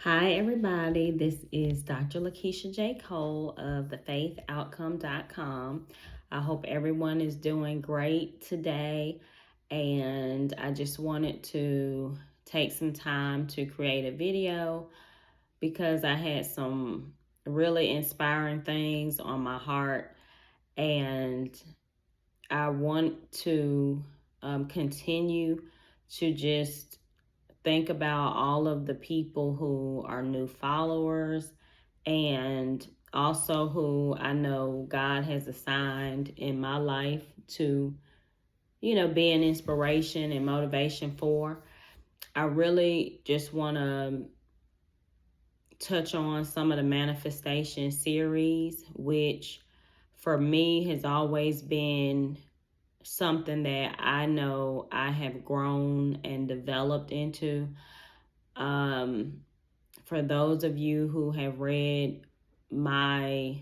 Hi, everybody. This is Dr. Lakeisha J. Cole of thefaithoutcome.com. I hope everyone is doing great today. And I just wanted to take some time to create a video because I had some really inspiring things on my heart. And I want to continue to just think about all of the people who are new followers and also who I know God has assigned in my life to, be an inspiration and motivation for. I really just want to touch on some of the manifestation series, which for me has always been something that I know I have grown and developed into. For those of you who have read my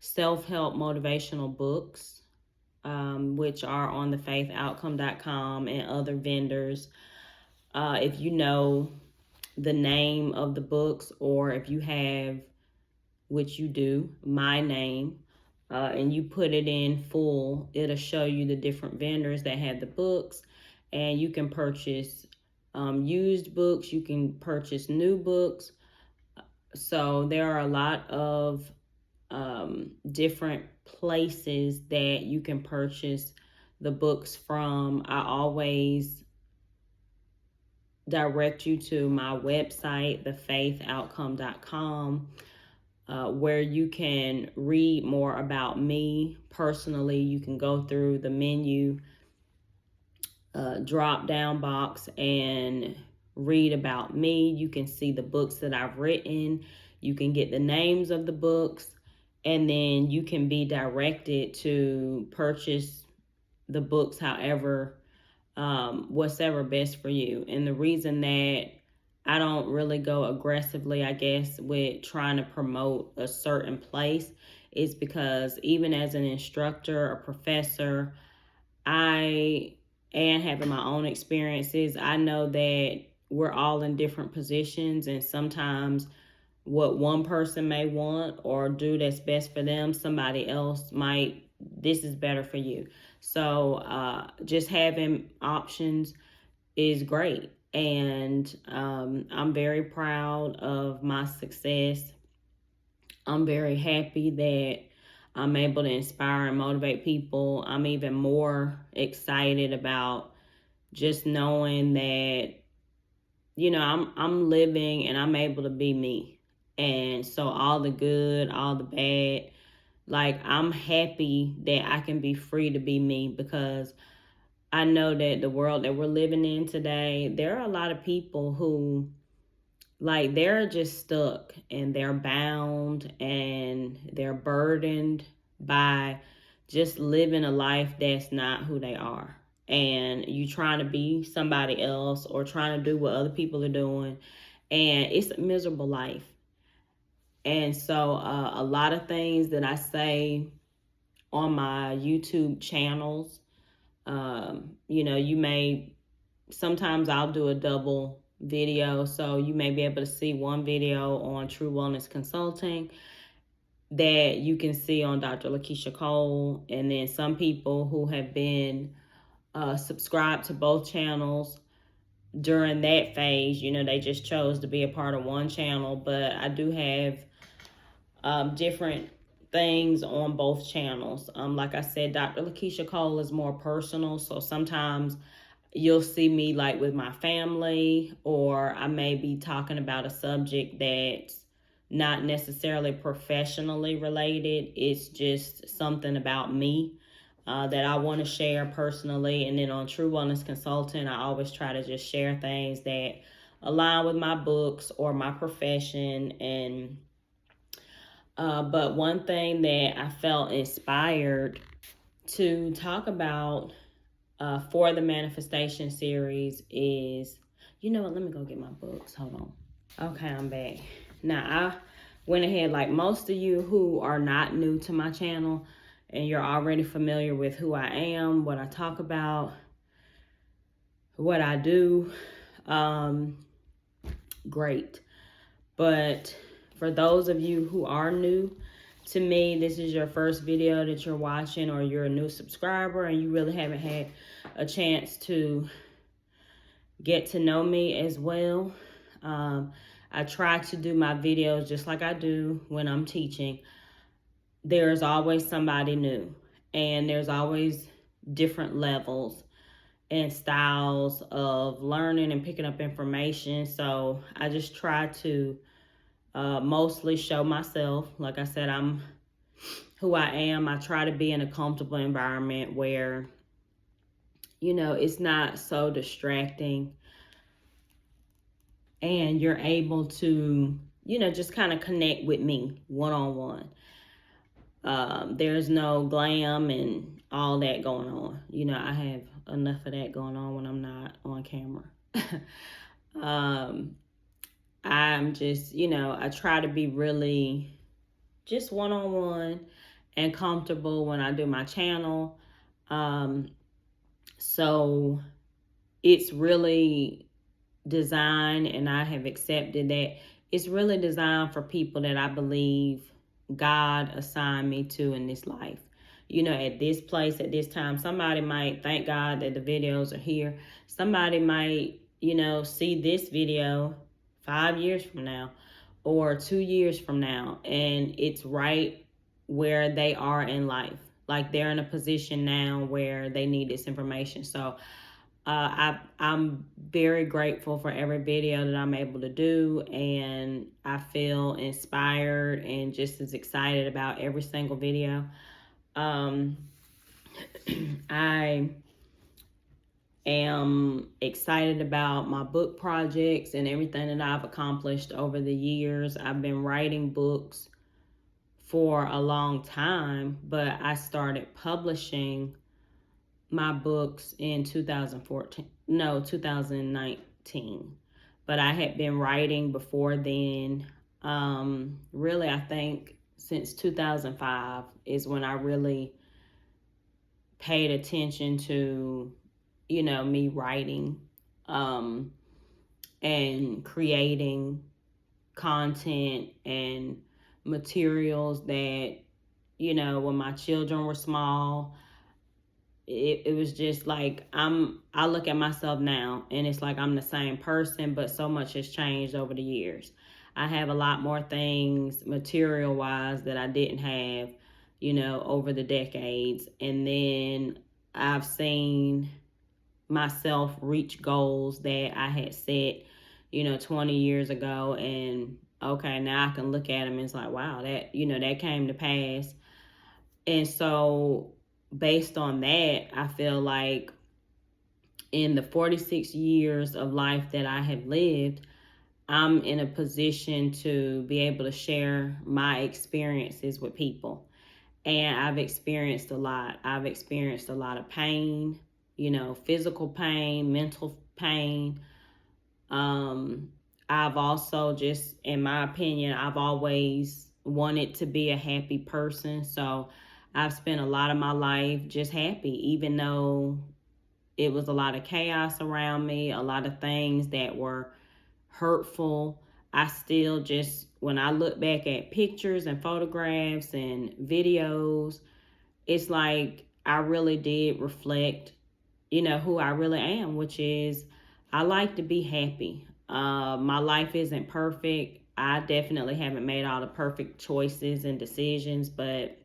self-help motivational books, which are on thefaithoutcome.com and other vendors, if you know the name of the books, or if you have, which you do, my name, and you put it in full, it'll show you the different vendors that have the books, and you can purchase used books, you can purchase new books. So there are a lot of different places that you can purchase the books from. I always direct you to my website, thefaithoutcome.com, where you can read more about me personally. You can go through the menu drop down box and read about me. You can see the books that I've written. You can get the names of the books, and then you can be directed to purchase the books however, what's ever best for you. And the reason that I don't really go aggressively, I guess, with trying to promote a certain place is because even as an instructor, a professor, and having my own experiences, I know that we're all in different positions, and sometimes what one person may want or do that's best for them, somebody else might, this is better for you. So just having options is great. And I'm very proud of my success. I'm very happy that I'm able to inspire and motivate people. I'm even more excited about just knowing that, I'm living and I'm able to be me. And so all the good, all the bad, like I'm happy that I can be free to be me, because I know that the world that we're living in today, there are a lot of people who, like, they're just stuck and they're bound and they're burdened by just living a life that's not who they are. And you trying to be somebody else or trying to do what other people are doing. And it's a miserable life. And so a lot of things that I say on my YouTube channels, you may, sometimes I'll do a double video, so you may be able to see one video on True Wellness Consulting that you can see on Dr. Lakeisha Cole, and then some people who have been subscribed to both channels during that phase, they just chose to be a part of one channel. But I do have different things on both channels. Like I said, Dr. Lakeisha Cole is more personal, so sometimes you'll see me like with my family, or I may be talking about a subject that's not necessarily professionally related. It's just something about me that I want to share personally. And then on True Wellness Consulting, I always try to just share things that align with my books or my profession. And but one thing that I felt inspired to talk about for the manifestation series is, you know what, let me go get my books. Hold on. Okay, I'm back. Now, I went ahead, like most of you who are not new to my channel and you're already familiar with who I am, what I talk about, what I do, great. But for those of you who are new to me, this is your first video that you're watching, or you're a new subscriber and you really haven't had a chance to get to know me as well. I try to do my videos just like I do when I'm teaching. There's always somebody new, and there's always different levels and styles of learning and picking up information. So I just try to mostly show myself. Like I said, I'm who I am. I try to be in a comfortable environment where, it's not so distracting, and you're able to, just kind of connect with me one-on-one. There's no glam and all that going on. I have enough of that going on when I'm not on camera. I'm just, I try to be really just one-on-one and comfortable when I do my channel. So it's really designed, and I have accepted that it's really designed for people that I believe God assigned me to in this life. At this place, at this time, somebody might thank God that the videos are here. Somebody might, see this video 5 years from now or 2 years from now, and it's right where they are in life. Like, they're in a position now where they need this information. So I'm very grateful for every video that I'm able to do, and I feel inspired and just as excited about every single video. I am excited about my book projects and everything that I've accomplished over the years. I've been writing books for a long time, but I started publishing my books in 2019. But I had been writing before then. Really, I think since 2005 is when I really paid attention to, me writing and creating content and materials that, when my children were small, it was just like, I look at myself now and it's like I'm the same person, but so much has changed over the years. I have a lot more things material wise that I didn't have, over the decades. And then I've seen myself reach goals that I had set, 20 years ago. And okay, now I can look at them and it's like, wow, that, that came to pass. And so based on that, I feel like in the 46 years of life that I have lived, I'm in a position to be able to share my experiences with people. And I've experienced a lot. I've experienced a lot of pain, physical pain, mental pain. I've also just, in my opinion, I've always wanted to be a happy person. So I've spent a lot of my life just happy, even though it was a lot of chaos around me, a lot of things that were hurtful. I still just, when I look back at pictures and photographs and videos, it's like I really did reflect, who I really am, which is I like to be happy. My life isn't perfect. I definitely haven't made all the perfect choices and decisions, but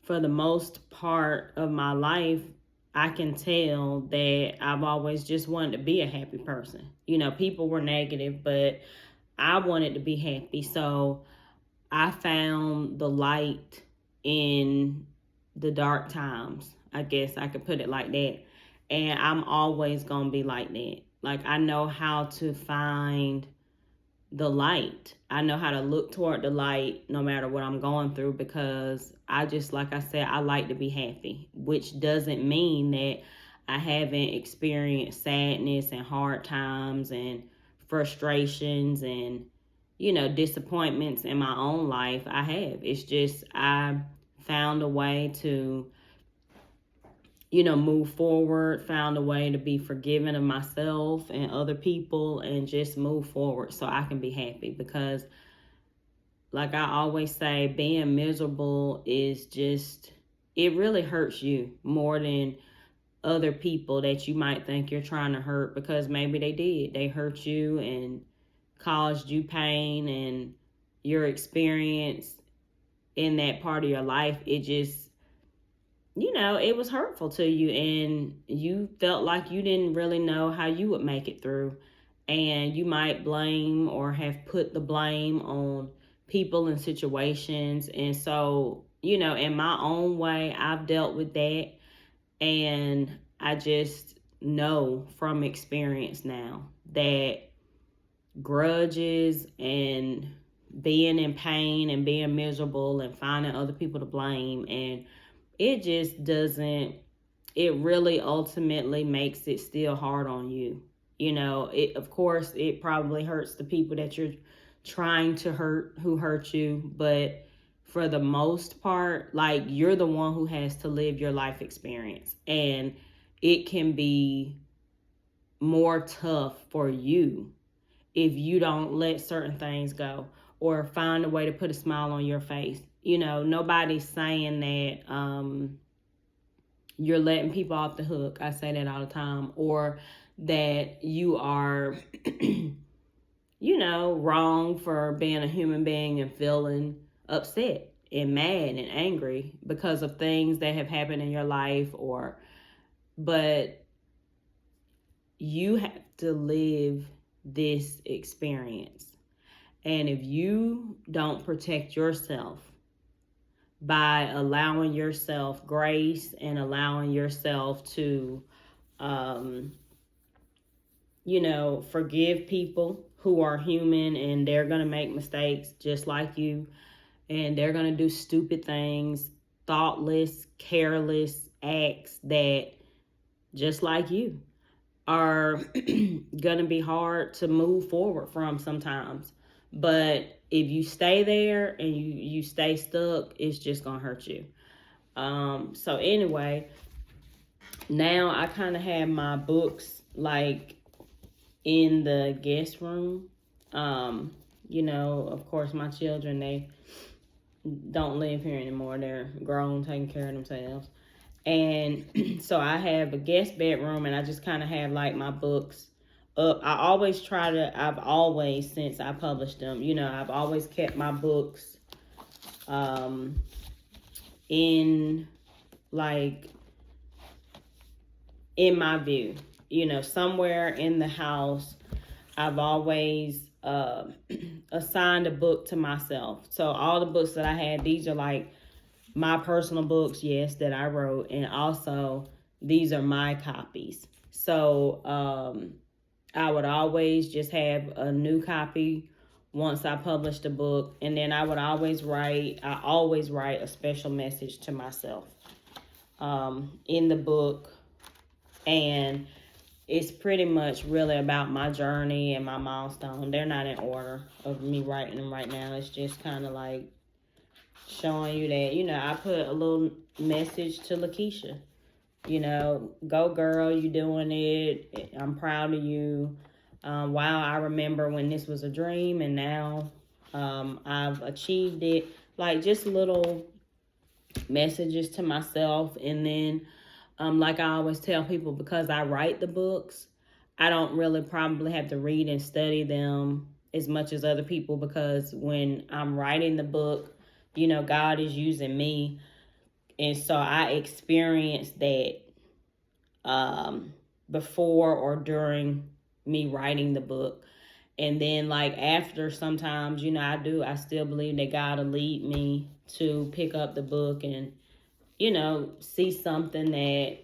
for the most part of my life, I can tell that I've always just wanted to be a happy person. People were negative, but I wanted to be happy. So I found the light in the dark times. I guess I could put it like that. And I'm always going to be like that. Like, I know how to find the light. I know how to look toward the light no matter what I'm going through, because I just, like I said, I like to be happy, which doesn't mean that I haven't experienced sadness and hard times and frustrations and, disappointments in my own life. I have. It's just I found a way to move forward, found a way to be forgiving of myself and other people and just move forward so I can be happy. Because, like I always say, being miserable is just, it really hurts you more than other people that you might think you're trying to hurt, because maybe they did. They hurt you and caused you pain, and your experience in that part of your life, it just, it was hurtful to you, and you felt like you didn't really know how you would make it through. And you might blame or have put the blame on people and situations. And so, in my own way, I've dealt with that. And I just know from experience now that grudges and being in pain and being miserable and finding other people to blame, and it just doesn't, it really ultimately makes it still hard on you. It, of course, it probably hurts the people that you're trying to hurt, who hurt you, but for the most part, like, you're the one who has to live your life experience, and it can be more tough for you if you don't let certain things go or find a way to put a smile on your face. Nobody's saying that you're letting people off the hook. I say that all the time. Or that you are, wrong for being a human being and feeling upset and mad and angry because of things that have happened in your life. But you have to live this experience. And if you don't protect yourself by allowing yourself grace and allowing yourself to, forgive people who are human, and they're going to make mistakes just like you, and they're going to do stupid things, thoughtless, careless acts that, just like you, are going to be hard to move forward from sometimes. But if you stay there and you stay stuck, it's just going to hurt you. So anyway, now I kind of have my books like in the guest room. Of course, my children, they don't live here anymore. They're grown, taking care of themselves. And so I have a guest bedroom, and I just kind of have like my books up. I've always, since I published them, I've always kept my books in my view, somewhere in the house. I've always assigned a book to myself. So all the books that I had, these are like my personal books, yes, that I wrote, and also these are my copies. So I would always just have a new copy once I published a book, and then I always write a special message to myself in the book. And it's pretty much really about my journey and my milestone. They're not in order of me writing them right now. It's just kind of like showing you that, I put a little message to Lakeisha. Go girl, you doing it. I'm proud of you. Wow, I remember when this was a dream, and now I've achieved it. Like, just little messages to myself. And then like I always tell people, because I write the books, I don't really probably have to read and study them as much as other people, because when I'm writing the book, God is using me. And so I experienced that before or during me writing the book. And then like after, sometimes, I still believe that God will lead me to pick up the book and, see something that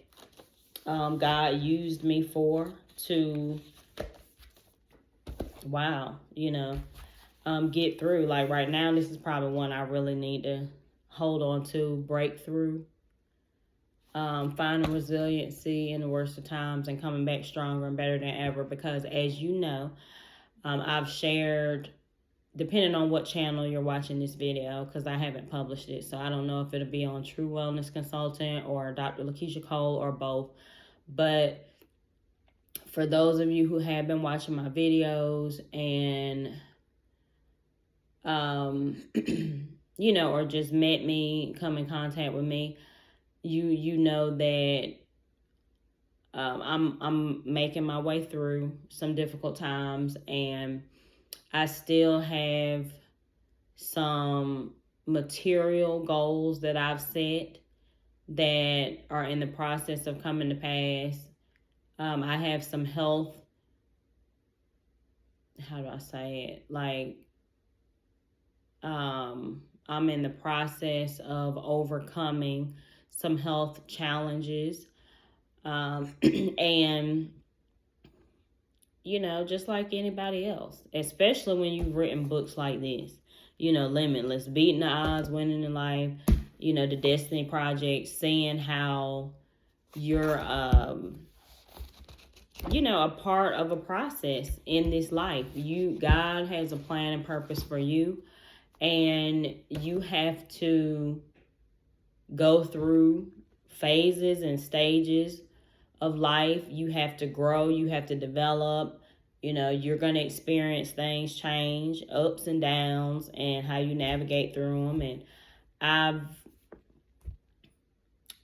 God used me for to, get through. Like right now, this is probably one I really need to hold on to, break through, finding resiliency in the worst of times and coming back stronger and better than ever. Because as you know, I've shared depending on what channel you're watching this video, because I haven't published it, so I don't know if it'll be on True Wellness Consultant or Dr. Lakeisha Cole or both. But for those of you who have been watching my videos and you know, or just met me, come in contact with me, you know that I'm making my way through some difficult times, and I still have some material goals that I've set that are in the process of coming to pass. I have some health, how do I say it? Like, I'm in the process of overcoming some health challenges. And, you know, just like anybody else, especially when you've written books like this, you know, Limitless, Beating the Odds, Winning in Life, you know, The Destiny Project, seeing how you're, you know, a part of a process in this life. God has a plan and purpose for you, and you have to go through phases and stages of life. You have to grow, you have to develop. You know, you're going to experience things change, ups and downs, and how you navigate through them. And I've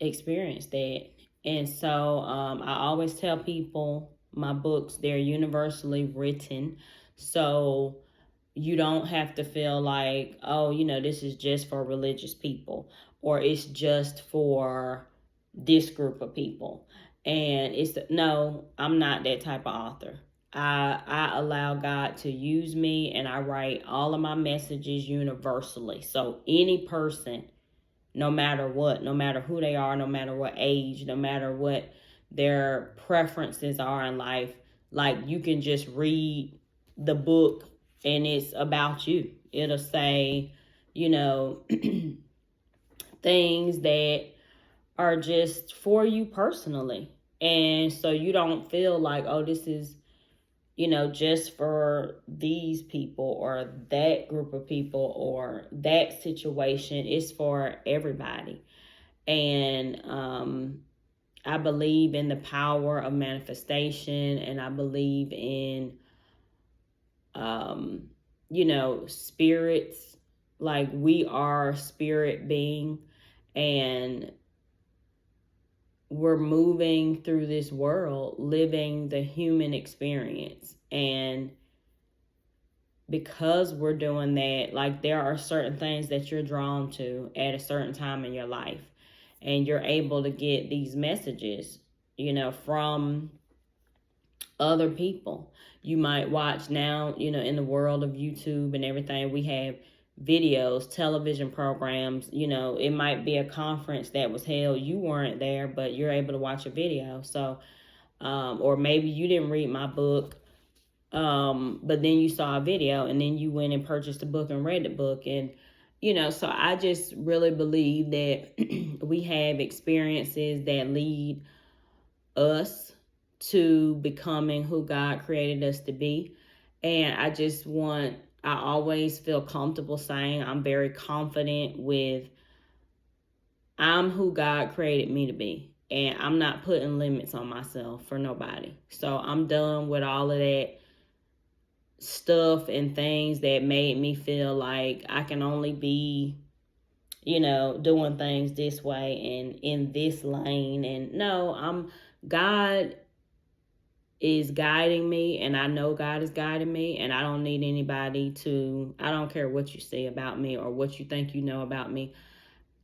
experienced that. And so I always tell people my books, they're universally written. So you don't have to feel like, oh, you know, this is just for religious people, or it's just for this group of people. And no, I'm not that type of author. I allow God to use me, and I write all of my messages universally. So any person, no matter what, no matter who they are, no matter what age, no matter what their preferences are in life, like, you can just read the book and it's about you. It'll say, you know, things that are just for you personally. And so you don't feel like, oh, this is, you know, just for these people or that group of people or that situation. It's for everybody. And I believe in the power of manifestation, and I believe in, you know, spirits. Like, we are spirit being, and we're moving through this world living the human experience. And because we're doing that, like, there are certain things that you're drawn to at a certain time in your life, and you're able to get these messages, you know, from other people. You might watch now, you know, in the world of YouTube and everything, we have videos, television programs. You know, it might be a conference that was held, you weren't there, but you're able to watch a video. So or maybe you didn't read my book, but then you saw a video, and then you went and purchased a book and read the book. And, you know, so I just really believe that we have experiences that lead us to becoming who God created us to be. And I always feel comfortable saying I'm very confident with, I'm who God created me to be. And I'm not putting limits on myself for nobody. So I'm done with all of that stuff and things that made me feel like I can only be, you know, doing things this way and in this lane. And no, God is guiding me, and I know God is guiding me, and I don't need anybody I don't care what you say about me or what you think you know about me.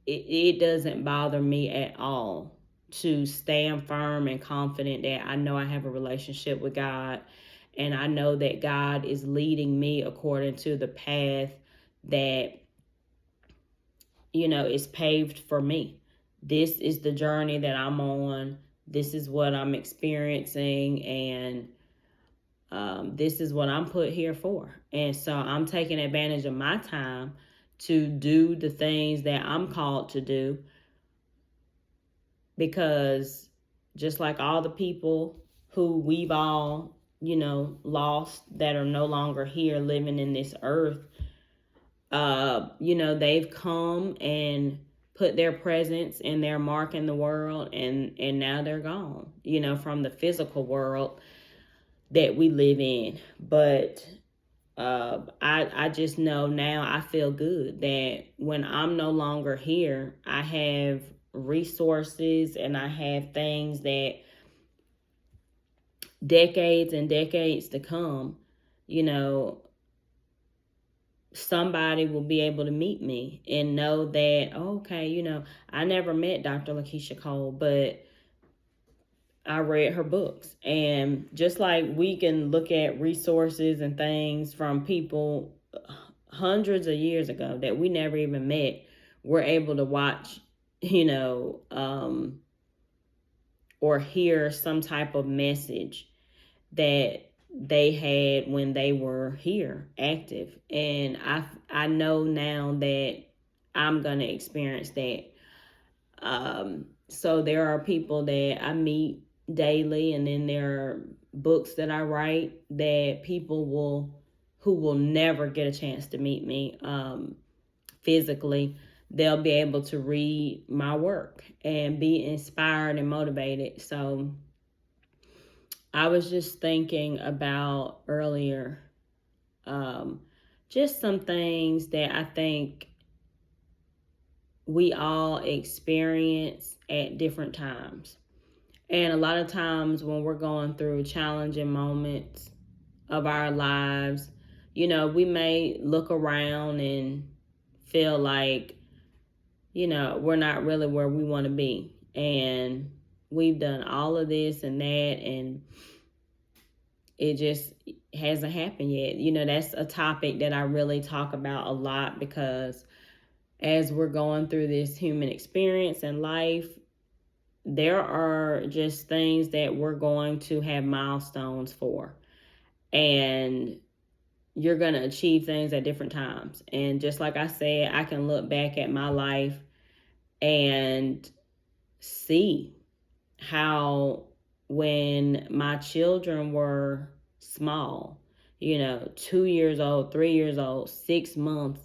It doesn't bother me at all to stand firm and confident that I know I have a relationship with God, and I know that God is leading me according to the path that, you know, is paved for me. This is the journey that I'm on. This is what I'm experiencing, and this is what I'm put here for. And so I'm taking advantage of my time to do the things that I'm called to do, because just like all the people who we've all lost, that are no longer here living in this earth, they've come and put their presence and their mark in the world, and now they're gone, from the physical world that we live in. But I just know now, I feel good that when I'm no longer here, I have resources and I have things that decades and decades to come, you know, somebody will be able to meet me and know that, okay, I never met Dr. Lakeisha Cole, but I read her books. And just like we can look at resources and things from people hundreds of years ago that we never even met, we're able to watch, or hear some type of message that they had when they were here active. And I know now that I'm going to experience that. So there are people that I meet daily, and then there are books that I write that who will never get a chance to meet me physically, they'll be able to read my work and be inspired and motivated. So I was just thinking about earlier, just some things that I think we all experience at different times. And a lot of times when we're going through challenging moments of our lives, we may look around and feel like, we're not really where we want to be. And we've done all of this and that, and it just hasn't happened yet. That's a topic that I really talk about a lot, because as we're going through this human experience in life, there are just things that we're going to have milestones for. And you're going to achieve things at different times. And just like I said, I can look back at my life and see how when my children were small, 2 years old, 3 years old, 6 months,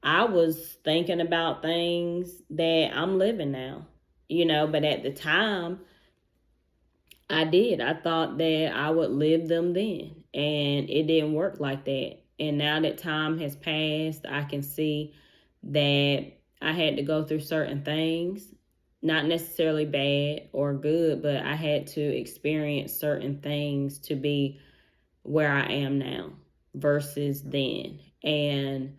I was thinking about things that I'm living now, but at the time I did. I thought that I would live them then, and it didn't work like that. And now that time has passed, I can see that I had to go through certain things, not necessarily bad or good, but I had to experience certain things to be where I am now versus then. And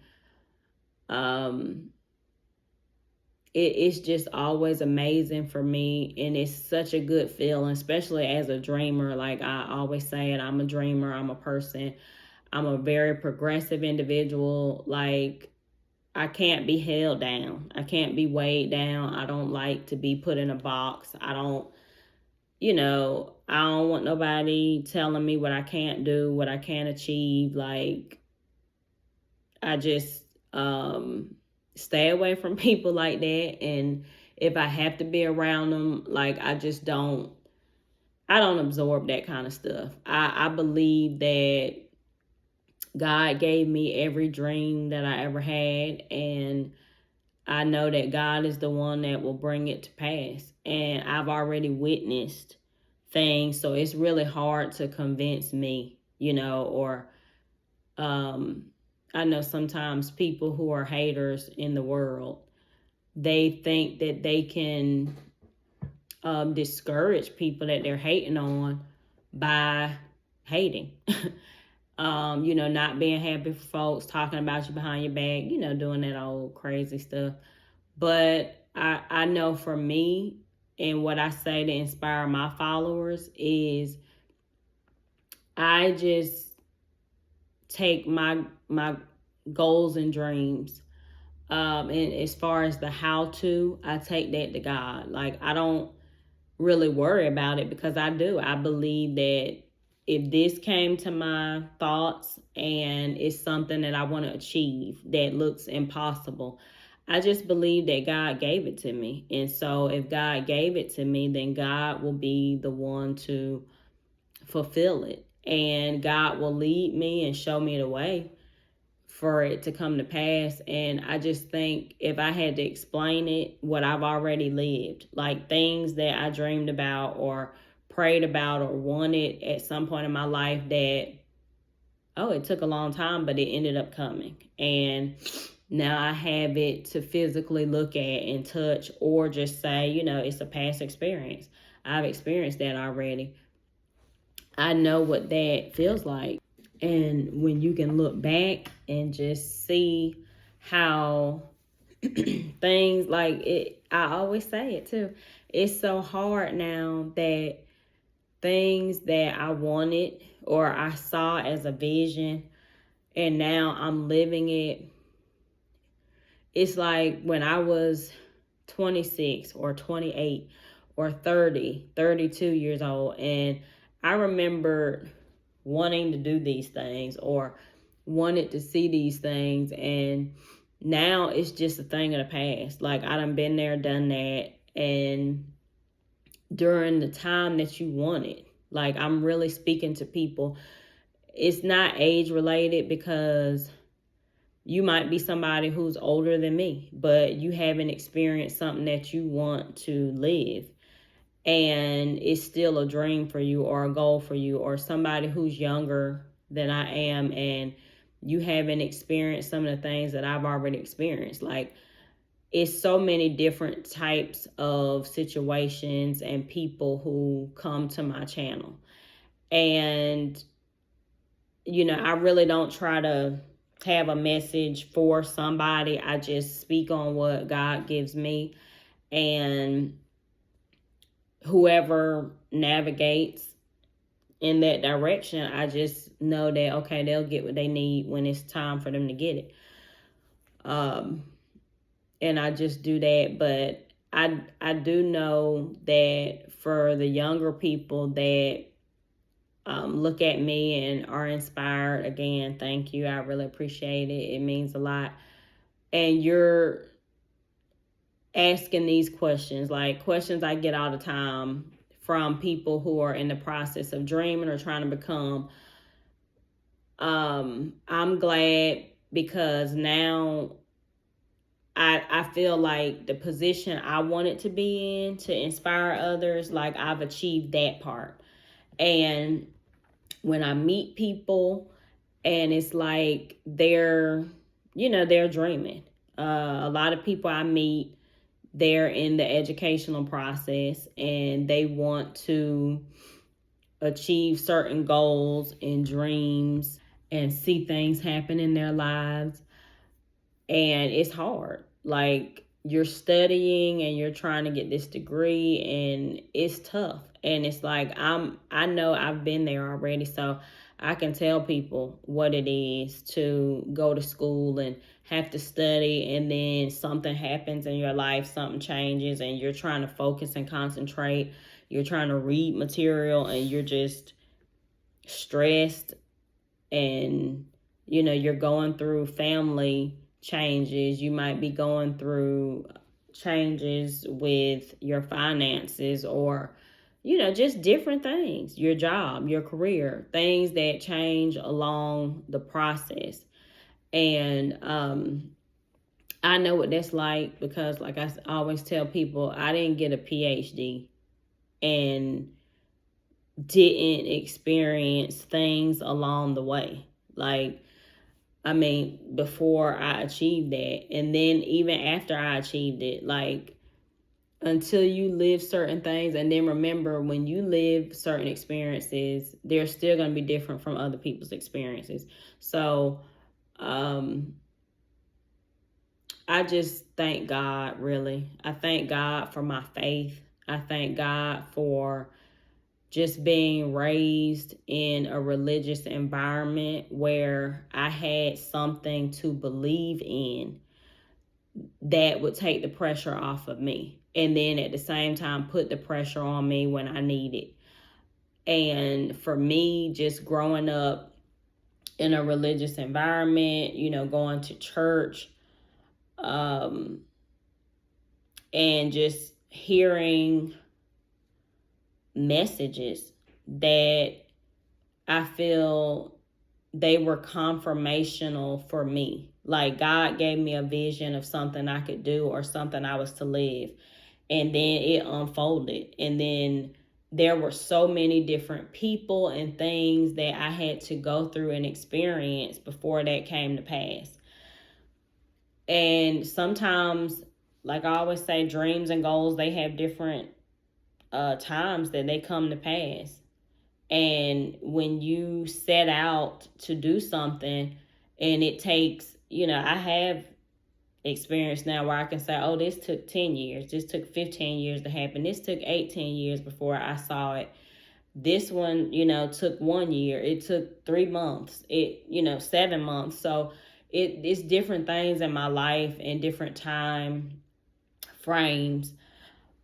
it's just always amazing for me, and it's such a good feeling, especially as a dreamer. Like I always say it, I'm a dreamer, I'm a person, I'm a very progressive individual. Like I can't be held down, I can't be weighed down. I don't like to be put in a box. I don't want nobody telling me what I can't do, what I can't achieve. Like I just stay away from people like that. And if I have to be around them, like I don't absorb that kind of stuff. I believe that God gave me every dream that I ever had, and I know that God is the one that will bring it to pass. And I've already witnessed things, so it's really hard to convince me, or I know sometimes people who are haters in the world, they think that they can discourage people that they're hating on by hating. Not being happy for folks, talking about you behind your back, doing that old crazy stuff. But I know for me, and what I say to inspire my followers is I just take my goals and dreams, and as far as the how to, I take that to God. Like I don't really worry about it, because I believe that if this came to my thoughts and it's something that I want to achieve that looks impossible, I just believe that God gave it to me. And so if God gave it to me, then God will be the one to fulfill it. and God will lead me and show me the way for it to come to pass. And I just think if I had to explain it, what I've already lived, like things that I dreamed about or prayed about or wanted at some point in my life that, oh, it took a long time, but it ended up coming. And now I have it to physically look at and touch, or just say, it's a past experience. I've experienced that already. I know what that feels like. And when you can look back and just see how things like it, I always say it too. It's so hard now that things that I wanted or I saw as a vision and now I'm living it. It's like when I was 26 or 28 or 30, 32 years old, and I remember wanting to do these things or wanted to see these things, and now it's just a thing of the past. Like, I done been there, done that, and during the time that you want it. Like, I'm really speaking to people. It's not age related, because you might be somebody who's older than me, but you haven't experienced something that you want to live. And it's still a dream for you or a goal for you, or somebody who's younger than I am and you haven't experienced some of the things that I've already experienced. Like, it's so many different types of situations and people who come to my channel. And, I really don't try to have a message for somebody. I just speak on what God gives me, and whoever navigates in that direction, I just know that, okay, they'll get what they need when it's time for them to get it. And I just do that. But I do know that for the younger people that look at me and are inspired, again, thank you. I really appreciate it. It means a lot. And you're asking these questions, like questions I get all the time from people who are in the process of dreaming or trying to become. I'm glad, because now I feel like the position I wanted to be in, to inspire others, like I've achieved that part. And when I meet people and it's like they're dreaming. A lot of people I meet, they're in the educational process and they want to achieve certain goals and dreams and see things happen in their lives. And it's hard. Like, you're studying and you're trying to get this degree and it's tough. And it's like, I know I've been there already, so I can tell people what it is to go to school and have to study, and then something happens in your life, something changes, and you're trying to focus and concentrate. You're trying to read material and you're just stressed, and you're going through family changes. You might be going through changes with your finances, or just different things, your job, your career, things that change along the process. And I know what that's like, because like I always tell people, I didn't get a PhD and didn't experience things along the way. Like, I mean, before I achieved that, and then even after I achieved it, like, until you live certain things. And then remember, when you live certain experiences, they're still going to be different from other people's experiences. So I just thank God, really. I thank God for my faith. I thank God for just being raised in a religious environment where I had something to believe in that would take the pressure off of me, and then at the same time put the pressure on me when I need it. And for me, just growing up in a religious environment, going to church, and just hearing messages that I feel they were confirmational for me. Like God gave me a vision of something I could do or something I was to live. And then it unfolded. And then there were so many different people and things that I had to go through and experience before that came to pass. And sometimes, like I always say, dreams and goals, they have different times that they come to pass. And when you set out to do something and it takes, I have experience now where I can say, oh, this took 10 years. This took 15 years to happen. This took 18 years before I saw it. This one, took 1 year. It took 3 months. 7 months. So it's different things in my life and different time frames.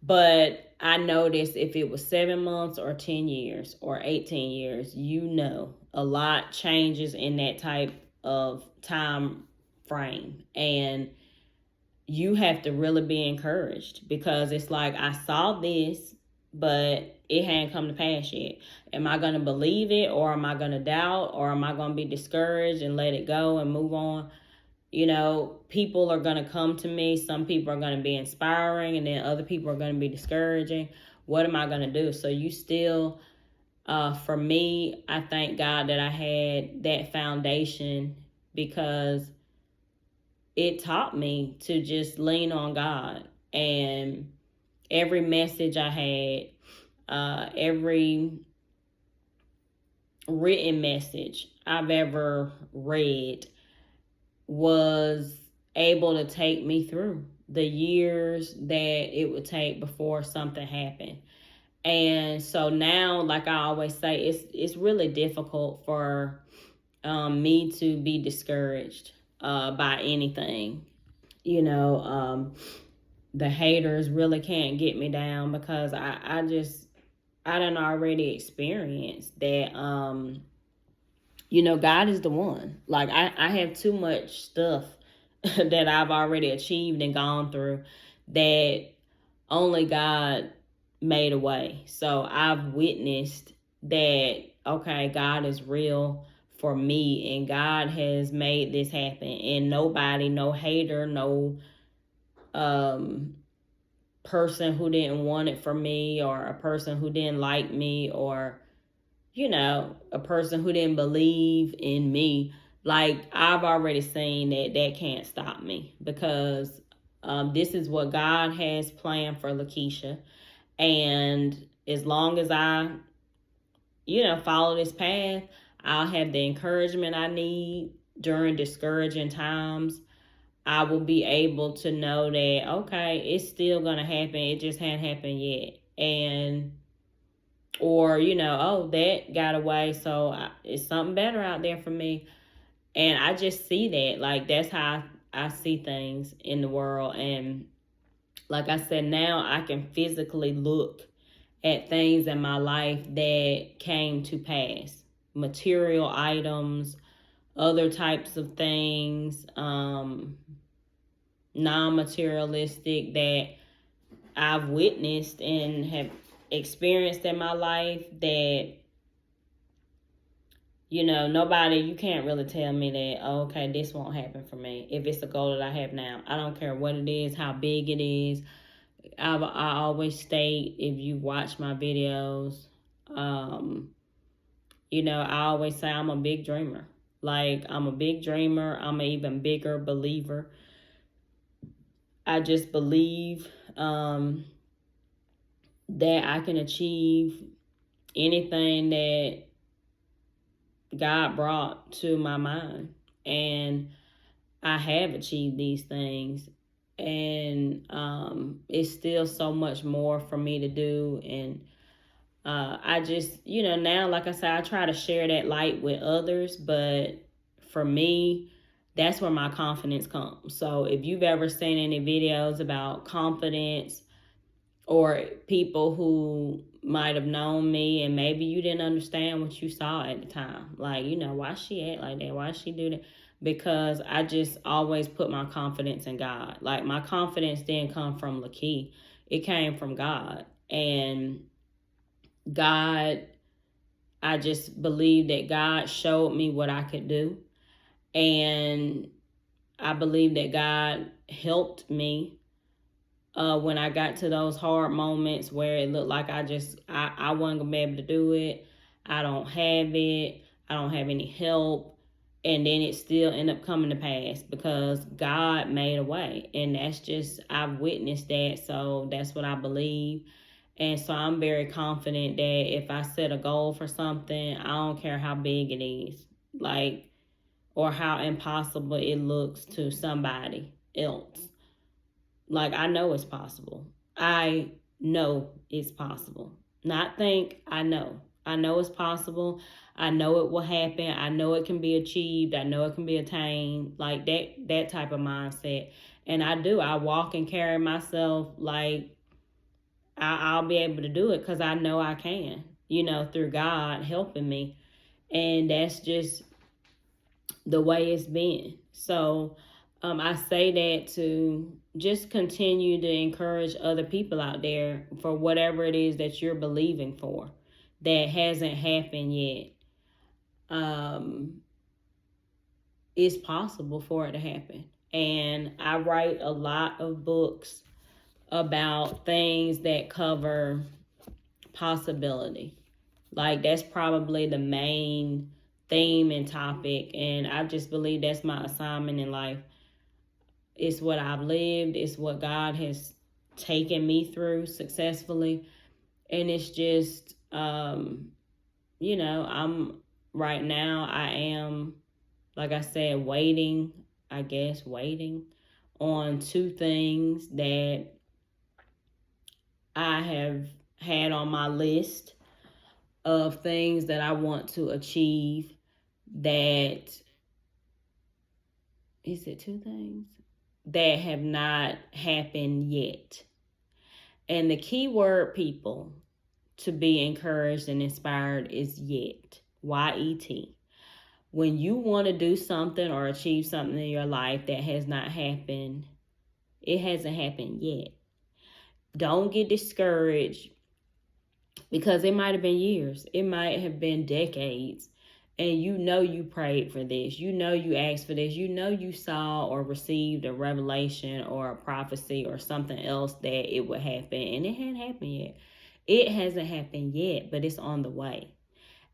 But I noticed if it was 7 months or 10 years or 18 years, a lot changes in that type of time frame. And you have to really be encouraged because it's like, I saw this, but it hadn't come to pass yet. Am I going to believe it, or am I going to doubt, or am I going to be discouraged and let it go and move on? People are going to come to me. Some people are going to be inspiring, and then other people are going to be discouraging. What am I going to do? So you still, for me, I thank God that I had that foundation, because it taught me to just lean on God. And every message I had, every written message I've ever read was able to take me through the years that it would take before something happened. And so now, like I always say, it's really difficult for me to be discouraged by anything. The haters really can't get me down, because I done already experienced that. God is the one. Like I have too much stuff that I've already achieved and gone through that only God made a way. So I've witnessed that, okay, God is real for me, and God has made this happen, and nobody, no hater, no person who didn't want it for me, or a person who didn't like me, or a person who didn't believe in me, like I've already seen that can't stop me, because this is what God has planned for Lakeisha. And as long as I, follow this path, I'll have the encouragement I need during discouraging times. I will be able to know that, okay, it's still going to happen. It just hadn't happened yet. Or, oh, that got away, so it's something better out there for me. And I just see that. Like, that's how I see things in the world. And like I said, now I can physically look at things in my life that came to pass. Material items, other types of things, non-materialistic, that I've witnessed and have experienced in my life, that nobody, you can't really tell me that, oh, okay, this won't happen for me if it's a goal that I have now. I don't care what it is, how big it is. I always state, if you watch my videos, I always say I'm a big dreamer. Like, I'm a big dreamer. I'm an even bigger believer. I just believe that I can achieve anything that God brought to my mind. And I have achieved these things. And it's still so much more for me to do. And I just, now, like I said, I try to share that light with others. But for me, that's where my confidence comes. So if you've ever seen any videos about confidence, or people who might have known me and maybe you didn't understand what you saw at the time, like, why she act like that? Why she do that? Because I just always put my confidence in God. Like, my confidence didn't come from Lakeisha. It came from God. And God, I just believe that God showed me what I could do. And I believe that God helped me when I got to those hard moments where it looked like I wasn't going to be able to do it. I don't have it. I don't have any help. And then it still ended up coming to pass because God made a way. And I've witnessed that. So that's what I believe. And so I'm very confident that if I set a goal for something, I don't care how big it is, like, or how impossible it looks to somebody else. Like, I know it's possible. I know it's possible. Not think, I know. I know it's possible. I know it will happen. I know it can be achieved. I know it can be attained. Like that type of mindset. And I do. I walk and carry myself like I'll be able to do it because I know I can, through God helping me. And that's just the way it's been. So I say that to just continue to encourage other people out there for whatever it is that you're believing for that hasn't happened yet. It's possible for it to happen. And I write a lot of books about things that cover possibility. Like, that's probably the main theme and topic. And I just believe that's my assignment in life. It's what I've lived. It's what God has taken me through successfully. And it's just, I'm right now, I am, like I said, waiting on two things that I have had on my list of things that I want to achieve. That, is it two things? That have not happened yet. And the key word, people, to be encouraged and inspired is yet. Y-E-T. When you want to do something or achieve something in your life that has not happened, it hasn't happened yet. Don't get discouraged because it might have been years. It might have been decades. And you prayed for this. You asked for this. You saw or received a revelation or a prophecy or something else that it would happen. And it hadn't happened yet. It hasn't happened yet, but it's on the way.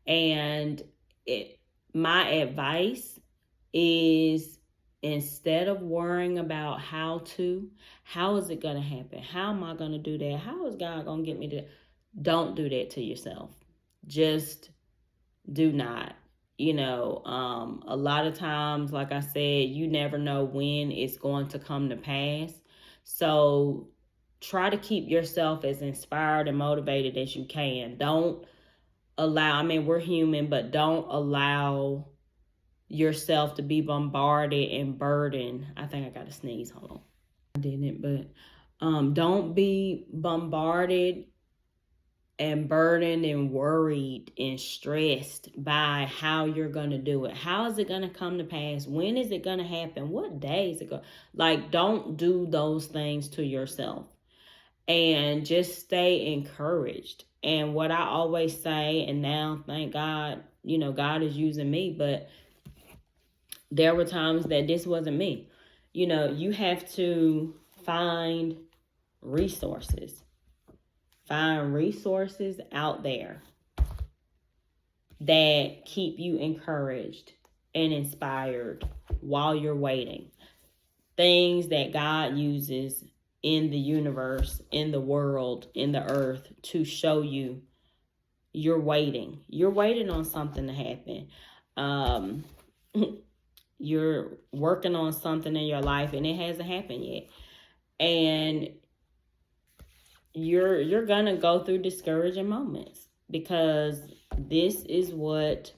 And my advice is, instead of worrying about how is it going to happen? How am I going to do that? How is God going to get me to? Don't do that to yourself. Just do not. A lot of times, like I said, you never know when it's going to come to pass. So try to keep yourself as inspired and motivated as you can. Don't allow, we're human, but don't allow yourself to be bombarded and burdened. I think I got to sneeze. Hold on. I didn't, but don't be bombarded and burdened and worried and stressed by how you're going to do it. How is it going to come to pass? When is it going to happen? What day is it going? Like, don't do those things to yourself. And just stay encouraged. And what I always say, and now, thank God, God is using me, but there were times that this wasn't me. You have to find resources. Find resources out there that keep you encouraged and inspired while you're waiting. Things that God uses in the universe, in the world, in the earth to show you you're waiting. You're waiting on something to happen. You're working on something in your life and it hasn't happened yet. And you're gonna go through discouraging moments because this is what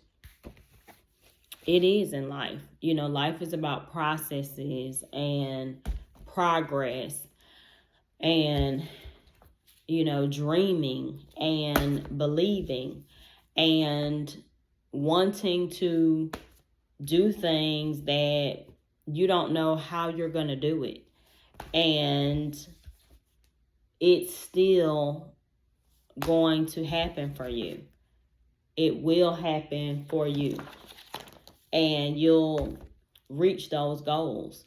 it is in life. Life is about processes and progress and dreaming and believing and wanting to do things that you don't know how you're gonna do it. And it's still going to happen for you. it will happen for you, and you'll reach those goals.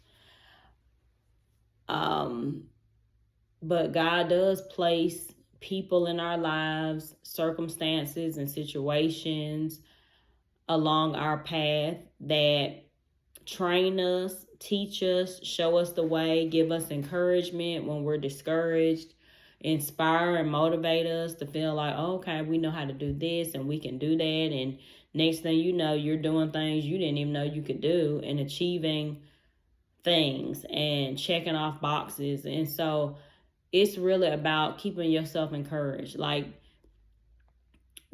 But God does place people in our lives, circumstances and situations along our path that train us, teach us, show us the way, give us encouragement when we're discouraged, inspire and motivate us to feel like, oh, okay, we know how to do this and we can do that. And next thing you know, you're doing things you didn't even know you could do and achieving things and checking off boxes. And so it's really about keeping yourself encouraged. Like,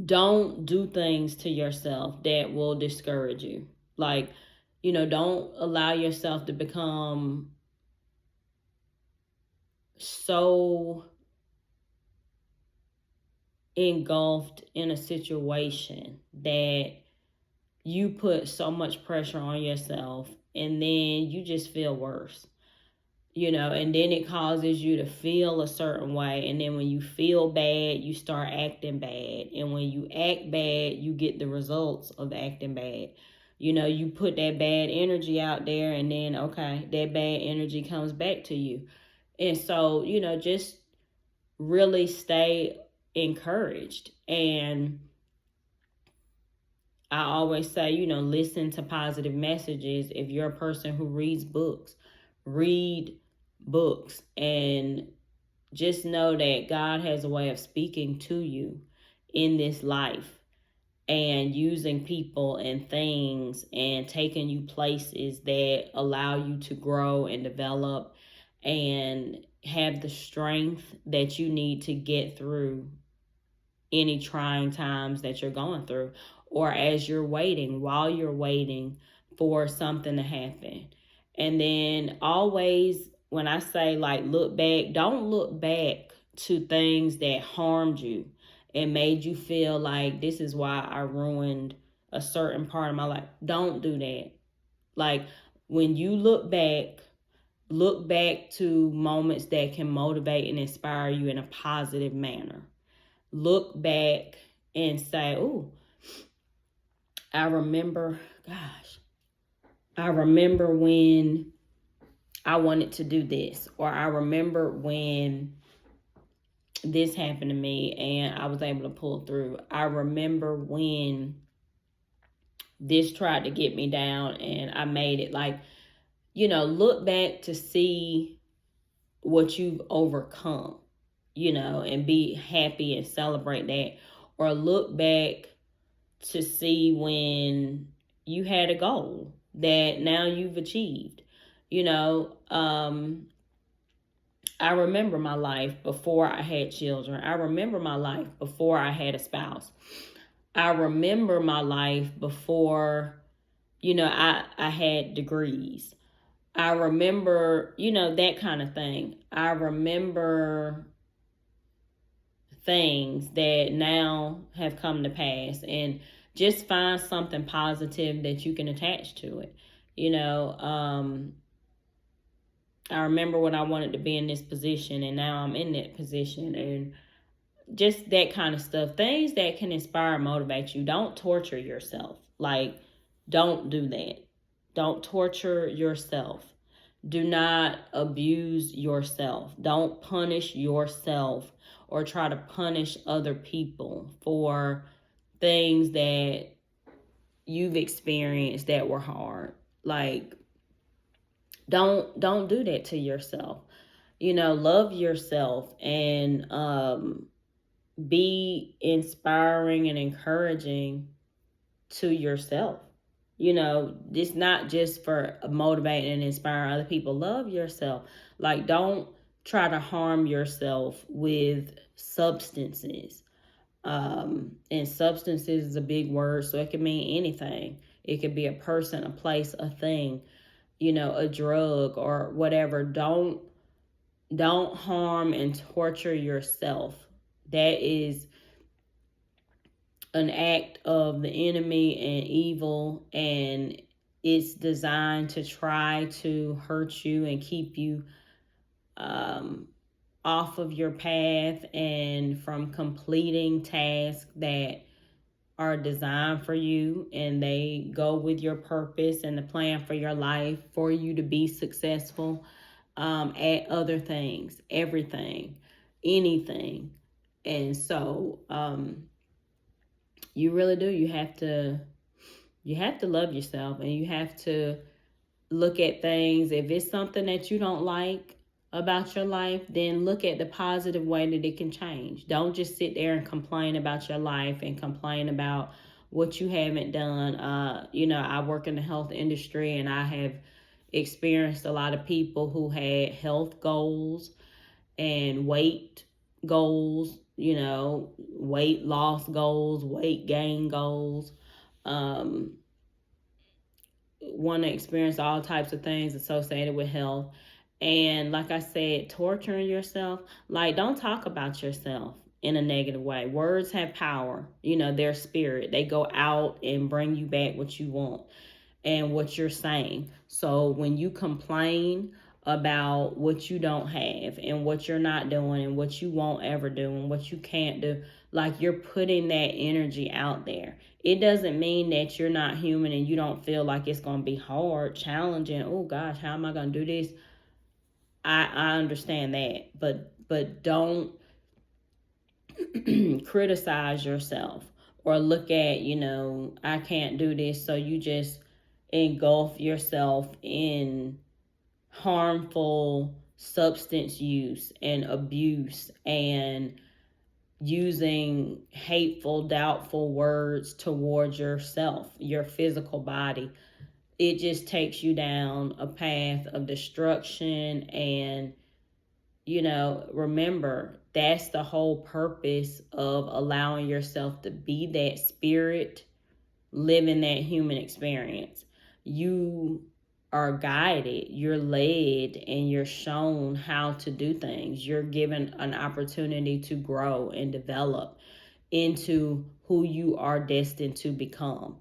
don't do things to yourself that will discourage you. Like, don't allow yourself to become so engulfed in a situation that you put so much pressure on yourself and then you just feel worse. And then it causes you to feel a certain way. And then when you feel bad, you start acting bad. And when you act bad, you get the results of acting bad. You put that bad energy out there, and then, okay, that bad energy comes back to you. And so, just really stay encouraged. And I always say, listen to positive messages. If you're a person who reads books, read books, and just know that God has a way of speaking to you in this life and using people and things and taking you places that allow you to grow and develop and have the strength that you need to get through any trying times that you're going through, or as you're waiting, while you're waiting for something to happen. And then always, when I say like look back, don't look back to things that harmed you and made you feel like this is why I ruined a certain part of my life. Don't do that. Like, when you look back to moments that can motivate and inspire you in a positive manner. Look back and say, oh, I remember when I wanted to do this, or I remember when this happened to me and I was able to pull through. I remember when this tried to get me down and I made it. Like, look back to see what you've overcome, and be happy and celebrate that. Or look back to see when you had a goal that now you've achieved. I remember my life before I had children. I remember my life before I had a spouse. I remember my life before, I had degrees. I remember, that kind of thing. I remember things that now have come to pass, and just find something positive that you can attach to it. I remember when I wanted to be in this position and now I'm in that position, and just that kind of stuff. Things that can inspire and motivate you. Don't torture yourself. Like, don't do that. Don't torture yourself. Do not abuse yourself. Don't punish yourself or try to punish other people for things that you've experienced that were hard. Like, don't do that to yourself. Love yourself and be inspiring and encouraging to yourself. It's not just for motivating and inspiring other people. Love yourself. Like, don't try to harm yourself with substances. And substances is a big word, so it can mean anything. It could be a person, a place, a thing, a drug or whatever. Don't harm and torture yourself. That is an act of the enemy and evil, and it's designed to try to hurt you and keep you off of your path and from completing tasks that are designed for you, and they go with your purpose and the plan for your life for you to be successful at other things, everything, anything. And so you really do. You have to love yourself, and you have to look at things. If it's something that you don't like about your life, then look at the positive way that it can change. Don't just sit there and complain about your life and complain about what you haven't done. I work in the health industry, and I have experienced a lot of people who had health goals and weight goals, weight loss goals, weight gain goals. Um, Want to experience all types of things associated with health. And like I said, torturing yourself, like, don't talk about yourself in a negative way. Words have power, their spirit. They go out and bring you back what you want and what you're saying. So when you complain about what you don't have and what you're not doing and what you won't ever do and what you can't do, like, you're putting that energy out there. It doesn't mean that you're not human and you don't feel like it's going to be hard, challenging. Oh gosh, how am I going to do this? I understand that, but don't criticize yourself or look at, I can't do this. So you just engulf yourself in harmful substance use and abuse and using hateful, doubtful words towards yourself, your physical body. It just takes you down a path of destruction. And, remember, that's the whole purpose of allowing yourself to be that spirit, living that human experience. You are guided, you're led, and you're shown how to do things. You're given an opportunity to grow and develop into who you are destined to become.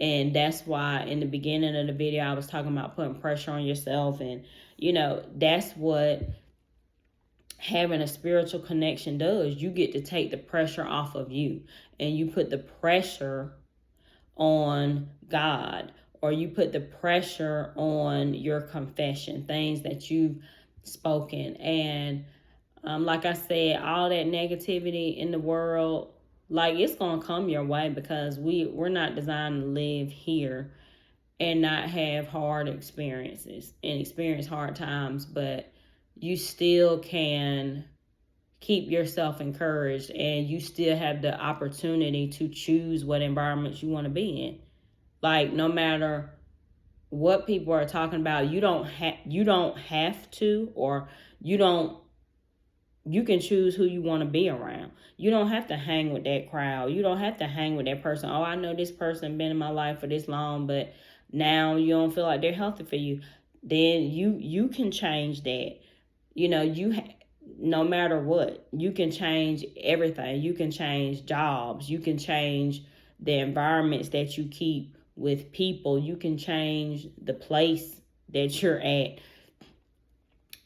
And that's why in the beginning of the video, I was talking about putting pressure on yourself. And, that's what having a spiritual connection does. You get to take the pressure off of you, and you put the pressure on God, or you put the pressure on your confession, things that you've spoken. And like I said, all that negativity in the world, like, it's gonna come your way, because we're not designed to live here and not have hard experiences and experience hard times. But you still can keep yourself encouraged, and you still have the opportunity to choose what environments you want to be in. Like, no matter what people are talking about, you don't have to, or you can choose who you want to be around. You don't have to hang with that crowd. You don't have to hang with that person. Oh, I know this person been in my life for this long, but now you don't feel like they're healthy for you. Then you can change that. No matter what, you can change everything. You can change jobs. You can change the environments that you keep with people. You can change the place that you're at.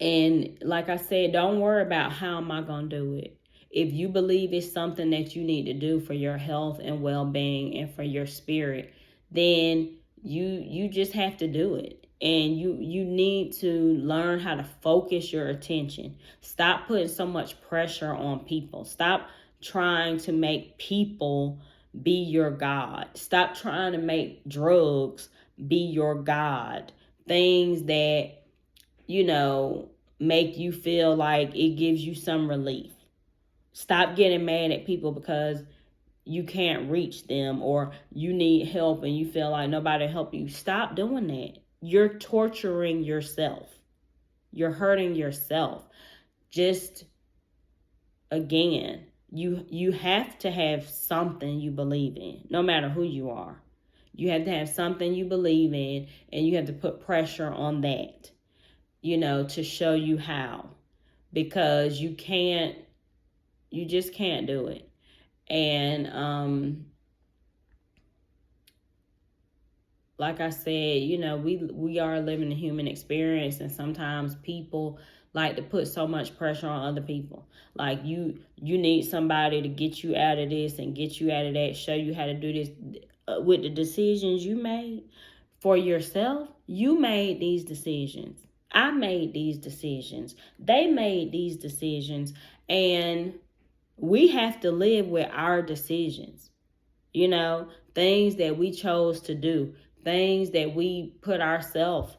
And like I said, don't worry about how am I going to do it. If you believe it's something that you need to do for your health and well-being and for your spirit, then you just have to do it. And you need to learn how to focus your attention. Stop putting so much pressure on people. Stop trying to make people be your God. Stop trying to make drugs be your God. Things that, make you feel like it gives you some relief. Stop getting mad at people because you can't reach them, or you need help and you feel like nobody help you. Stop doing that. You're torturing yourself. You're hurting yourself. Just, again, you have to have something you believe in, no matter who you are. You have to have something you believe in, and you have to put pressure on that, to show you how. Because you just can't do it. And like I said, we are living a human experience, and sometimes people like to put so much pressure on other people. Like you need somebody to get you out of this and get you out of that, show you how to do this. With the decisions you made for yourself, you made these decisions. I made these decisions. They made these decisions, and we have to live with our decisions. Things that we chose to do, things that we put ourselves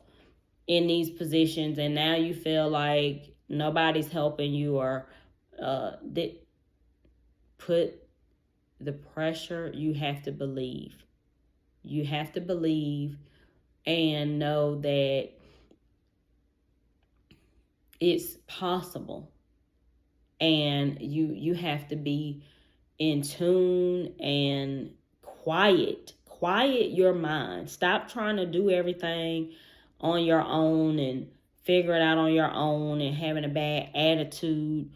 in these positions, and now you feel like nobody's helping you, or that put the pressure. You have to believe. You have to believe and know that it's possible, and you have to be in tune and quiet your mind. Stop trying to do everything on your own and figure it out on your own and having a bad attitude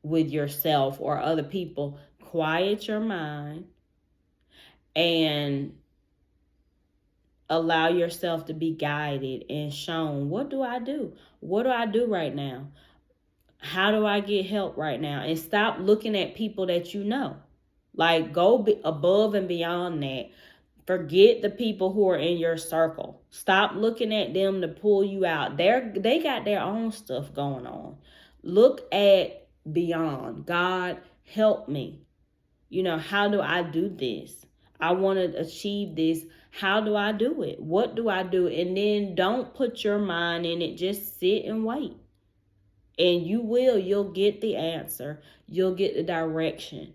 with yourself or other people. Quiet your mind and allow yourself to be guided and shown, what do I do? What do I do right now? How do I get help right now? And stop looking at people that you know. Like, go above and beyond that. Forget the people who are in your circle. Stop looking at them to pull you out. They got their own stuff going on. Look at beyond. God, help me. How do I do this? I want to achieve this. How do I do it? What do I do? And then don't put your mind in it. Just sit and wait. And you'll get the answer. You'll get the direction.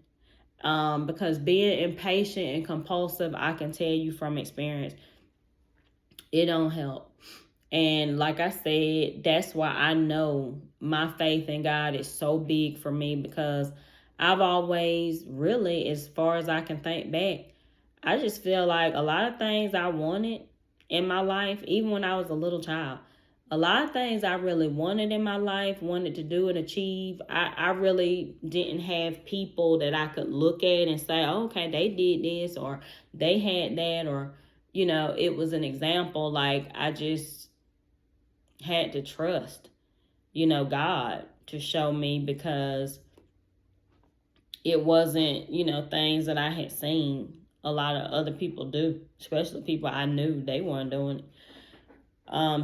Because being impatient and compulsive, I can tell you from experience, it don't help. And like I said, that's why I know my faith in God is so big for me, because I've always, really, as far as I can think back, I just feel like a lot of things I wanted in my life, even when I was a little child, a lot of things I really wanted in my life, wanted to do and achieve, I really didn't have people that I could look at and say, oh, okay, they did this, or they had that, or, it was an example. Like, I just had to trust, God to show me, because it wasn't, things that I had seen a lot of other people do, especially people I knew they weren't doing it.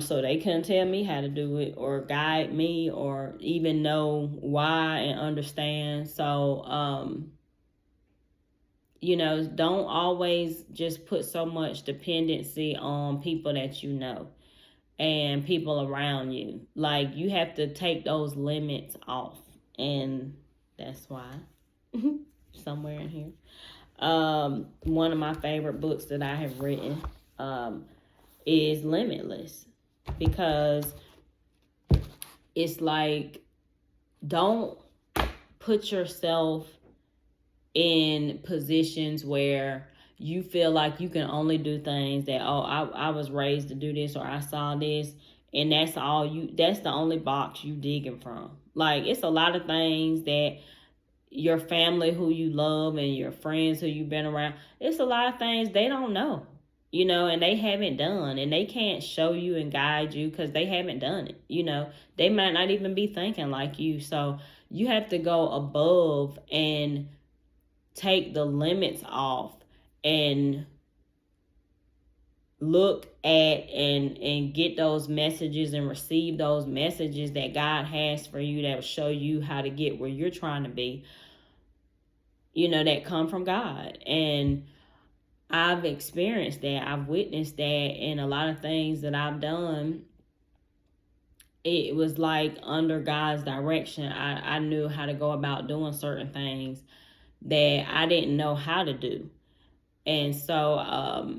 So they couldn't tell me how to do it or guide me or even know why and understand. So, don't always just put so much dependency on people that you know and people around you. Like, you have to take those limits off. And that's why somewhere in here. One of my favorite books that I have written, is Limitless, because it's like, don't put yourself in positions where you feel like you can only do things that, oh, I was raised to do this, or I saw this, and that's the only box you digging from. Like, it's a lot of things that your family who you love and your friends who you've been around, it's a lot of things they don't know, and they haven't done, and they can't show you and guide you because they haven't done it. They might not even be thinking like you. So you have to go above and take the limits off and look at and get those messages and receive those messages that God has for you, that will show you how to get where you're trying to be, that come from God. And I've experienced that. I've witnessed that in a lot of things that I've done. It was like under God's direction. I knew how to go about doing certain things that I didn't know how to do. And so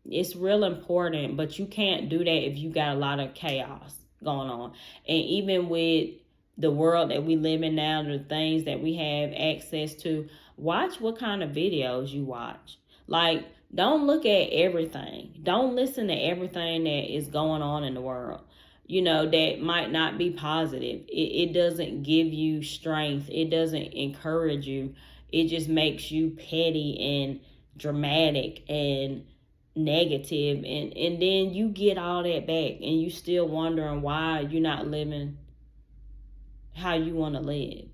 it's real important, but you can't do that if you got a lot of chaos going on. And even with the world that we live in now, the things that we have access to, watch what kind of videos you watch. Like, don't look at everything. Don't listen to everything that is going on in the world, that might not be positive. It doesn't give you strength. It doesn't encourage you. It just makes you petty and dramatic and negative, and then you get all that back and you still wondering why you're not living how you want to live.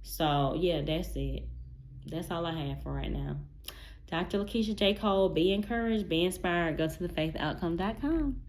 So yeah, that's it. That's all I have for right now. Dr. Lakeisha J. Cole, be encouraged, be inspired. Go to thefaithoutcome.com.